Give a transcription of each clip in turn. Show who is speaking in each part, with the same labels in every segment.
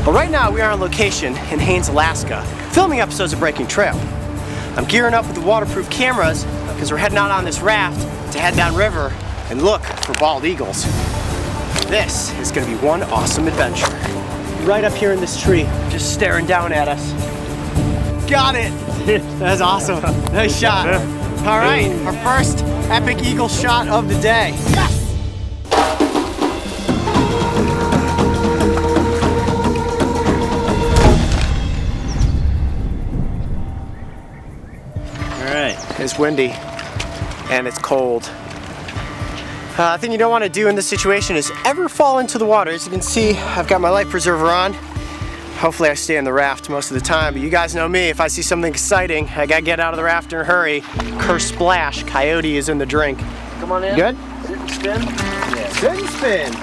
Speaker 1: Well, right now we are on location in Haines, Alaska, filming episodes of Breaking Trail. I'm gearing up with the waterproof cameras because we're heading out on this raft to head downriver and look for bald eagles. This is going to be one awesome adventure. Right up here in this tree, just staring down at us. Got it! That's awesome. Nice shot. All right, our first epic eagle shot of the day. Yes! It's windy and it's cold. Thing you don't want to do in this situation is ever fall into the water. As you can see, I've got my life preserver on. Hopefully I stay in the raft most of the time, but you guys know me. If I see something exciting, I gotta get out of the raft in a hurry. Curse splash, Coyote is in the drink.
Speaker 2: Come on in.
Speaker 1: Good?
Speaker 2: Sit and spin?
Speaker 1: Yeah. Sit and spin.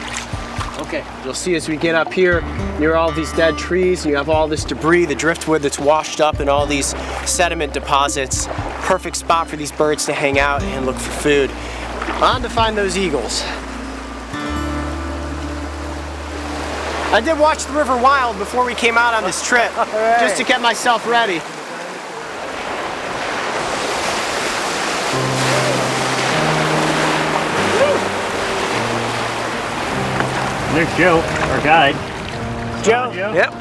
Speaker 2: Okay.
Speaker 1: You'll see as we get up here near all these dead trees, you have all this debris, the driftwood that's washed up and all these sediment deposits. Perfect spot for these birds to hang out and look for food. On to find those eagles. I did watch the river wild before we came out on this trip,
Speaker 2: right.
Speaker 1: just to get myself ready.
Speaker 3: There's Joe, our guide.
Speaker 1: Joe?
Speaker 3: Joe?
Speaker 1: Yep.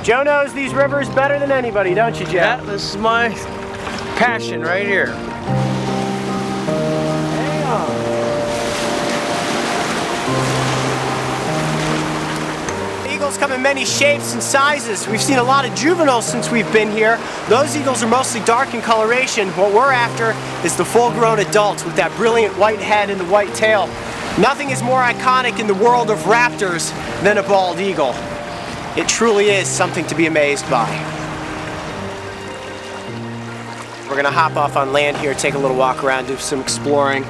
Speaker 1: Joe knows these rivers better than anybody, don't you, Joe?
Speaker 2: Yeah, this is my passion right here.
Speaker 1: Hang on. Eagles come in many shapes and sizes. We've seen a lot of juveniles since we've been here. Those eagles are mostly dark in coloration. What we're after is the full-grown adults with that brilliant white head and the white tail. Nothing is more iconic in the world of raptors than a bald eagle. It truly is something to be amazed by. We're gonna hop off on land here, take a little walk around, do some exploring,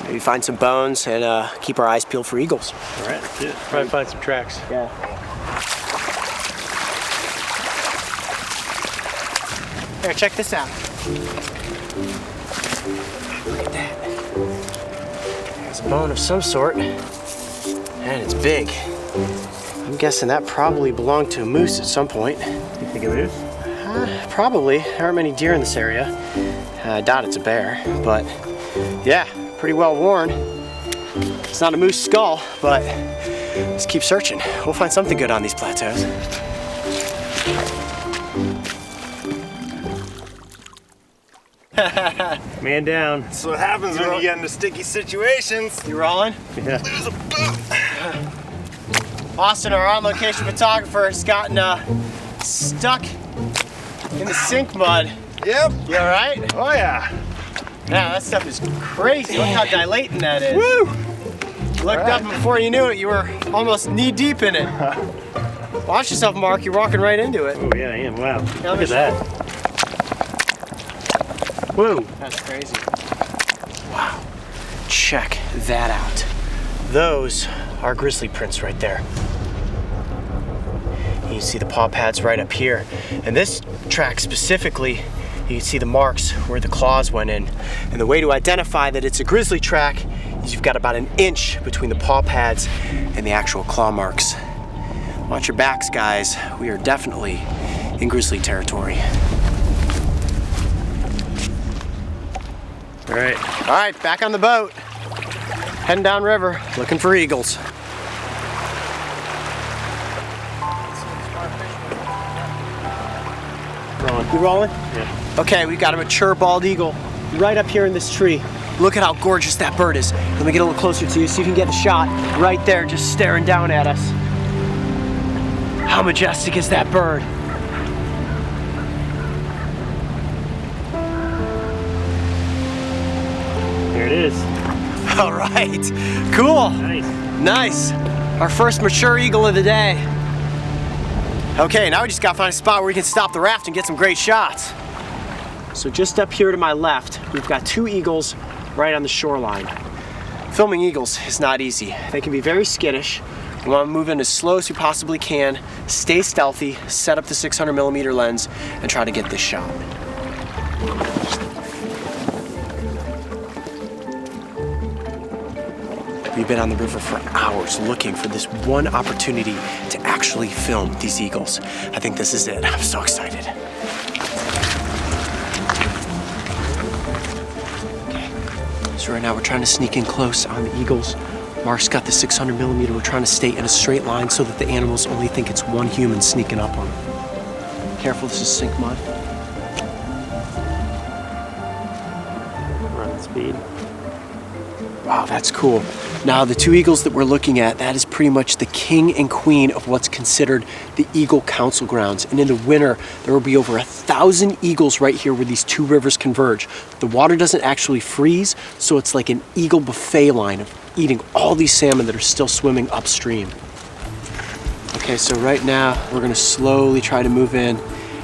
Speaker 1: maybe find some bones, and keep our eyes peeled for eagles.
Speaker 3: All right, that's it. Probably find some tracks.
Speaker 1: Yeah. Here, check this out. Look at that. There's a bone of some sort, and it's big. I'm guessing that probably belonged to a moose at some point.
Speaker 3: You think it is?
Speaker 1: Probably. There aren't many deer in this area. I doubt it's a bear, but yeah, pretty well worn. It's not a moose skull, but let's keep searching. We'll find something good on these plateaus.
Speaker 3: Man down.
Speaker 4: That's what happens when you get into sticky situations.
Speaker 1: You rolling?
Speaker 3: Yeah.
Speaker 4: There's a boot.
Speaker 1: Austin, our on-location photographer, has gotten stuck in the sink mud.
Speaker 4: Yep.
Speaker 1: You all right?
Speaker 4: Oh yeah.
Speaker 1: Yeah, that stuff is crazy. Look how dilating that is.
Speaker 4: Woo!
Speaker 1: You looked up and before you knew it, you were almost knee-deep in it. Watch yourself, Mark. You're walking right into it.
Speaker 3: Oh yeah, I am. Wow.
Speaker 1: Yeah,
Speaker 3: Look at that. Whoa.
Speaker 1: That's crazy. Wow. Check that out. Those are grizzly prints right there. You can see the paw pads right up here. And this track specifically, you can see the marks where the claws went in. And the way to identify that it's a grizzly track is you've got about an inch between the paw pads and the actual claw marks. Watch your backs, guys. We are definitely in grizzly territory.
Speaker 3: All right.
Speaker 1: All right, back on the boat. Heading downriver, looking for eagles.
Speaker 3: Rolling.
Speaker 1: You rolling?
Speaker 3: Yeah.
Speaker 1: Okay, we've got a mature bald eagle right up here in this tree. Look at how gorgeous that bird is. Let me get a little closer to you, see if you can get the shot. Right there, just staring down at us. How majestic is that bird?
Speaker 3: Here it is.
Speaker 1: All right, cool.
Speaker 3: Nice.
Speaker 1: Nice. Our first mature eagle of the day. Okay, now we just gotta find a spot where we can stop the raft and get some great shots. So just up here to my left, we've got two eagles right on the shoreline. Filming eagles is not easy. They can be very skittish. We want to move in as slow as we possibly can, stay stealthy, set up the 600mm lens, and try to get this shot. We've been on the river for hours looking for this one opportunity to actually film these eagles. I think this is it. I'm so excited. Okay, so right now we're trying to sneak in close on the eagles. Mark's got the 600mm. We're trying to stay in a straight line so that the animals only think it's one human sneaking up on them. Careful, this is sink mud.
Speaker 3: Run speed.
Speaker 1: Wow, that's cool. Now, the two eagles that we're looking at, that is pretty much the king and queen of what's considered the Eagle Council Grounds. And in the winter, there will be over 1,000 eagles right here where these two rivers converge. The water doesn't actually freeze, so it's like an eagle buffet line of eating all these salmon that are still swimming upstream. Okay, so right now, we're gonna slowly try to move in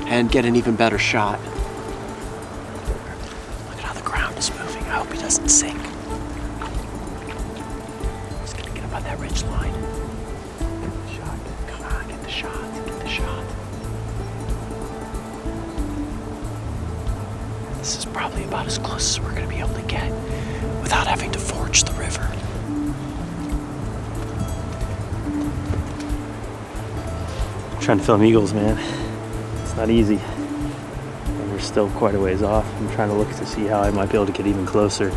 Speaker 1: and get an even better shot. Look at how the ground is moving. I hope he doesn't sink. Just gonna get him on that ridge line. Shot. Come on, get the shot. Get the shot. This is probably about as close as we're gonna be able to get without having to forge the river.
Speaker 3: Trying to film eagles, man. It's not easy. And we're still quite a ways off. I'm trying to look to see how I might be able to get even closer.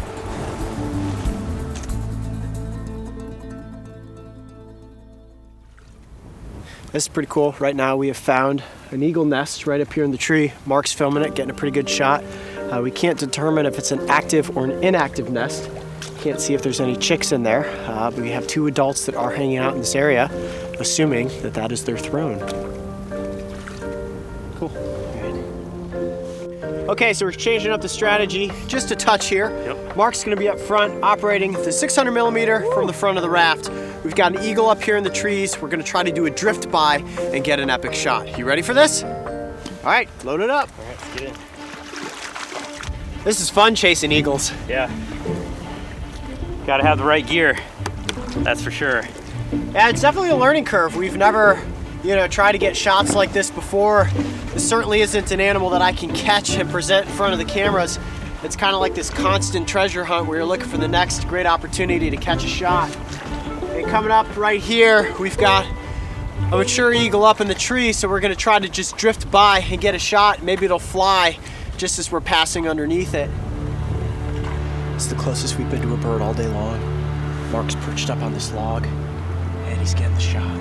Speaker 1: This is pretty cool. Right now we have found an eagle nest right up here in the tree. Mark's filming it, getting a pretty good shot. We can't determine if it's an active or an inactive nest. Can't see if there's any chicks in there, but we have two adults that are hanging out in this area, assuming that that is their throne. Cool. Okay, so we're changing up the strategy just a touch here.
Speaker 3: Yep.
Speaker 1: Mark's gonna be up front operating the 600mm from the front of the raft. We've got an eagle up here in the trees. We're gonna try to do a drift by and get an epic shot. You ready for this? All right, load it up.
Speaker 3: All right, let's get in.
Speaker 1: This is fun chasing eagles.
Speaker 3: Yeah. Gotta have the right gear. That's for sure.
Speaker 1: Yeah, it's definitely a learning curve. We've never, tried to get shots like this before. This certainly isn't an animal that I can catch and present in front of the cameras. It's kind of like this constant treasure hunt where you're looking for the next great opportunity to catch a shot. And coming up right here, we've got a mature eagle up in the tree, so we're gonna try to just drift by and get a shot. Maybe it'll fly just as we're passing underneath it. It's the closest we've been to a bird all day long. Mark's perched up on this log, and he's getting the shot.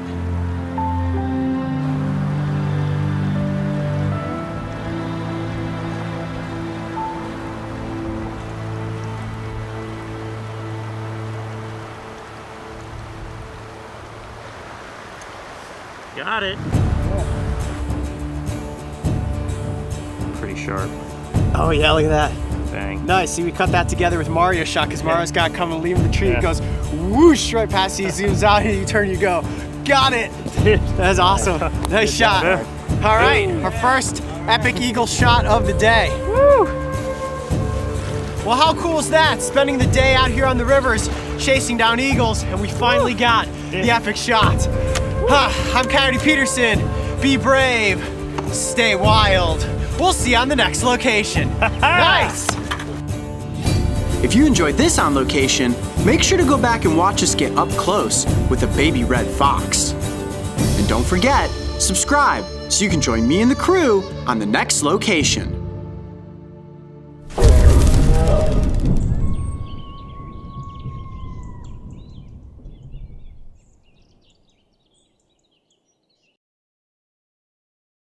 Speaker 3: Got it. Pretty sharp.
Speaker 1: Oh yeah, look at that.
Speaker 3: Bang.
Speaker 1: Nice, see we cut that together with Mario's shot because Mario's got to come and leave the tree. It goes whoosh right past you, zooms out, and you turn, you go. Got it! That's awesome. Nice shot. All right, our first epic eagle shot of the day. Woo! Well, how cool is that? Spending the day out here on the rivers, chasing down eagles, and we finally got the epic shot. I'm Coyote Peterson. Be brave, stay wild. We'll see you on the next location. Nice! If you enjoyed this on location, make sure to go back and watch us get up close with a baby red fox. And don't forget, subscribe so you can join me and the crew on the next location.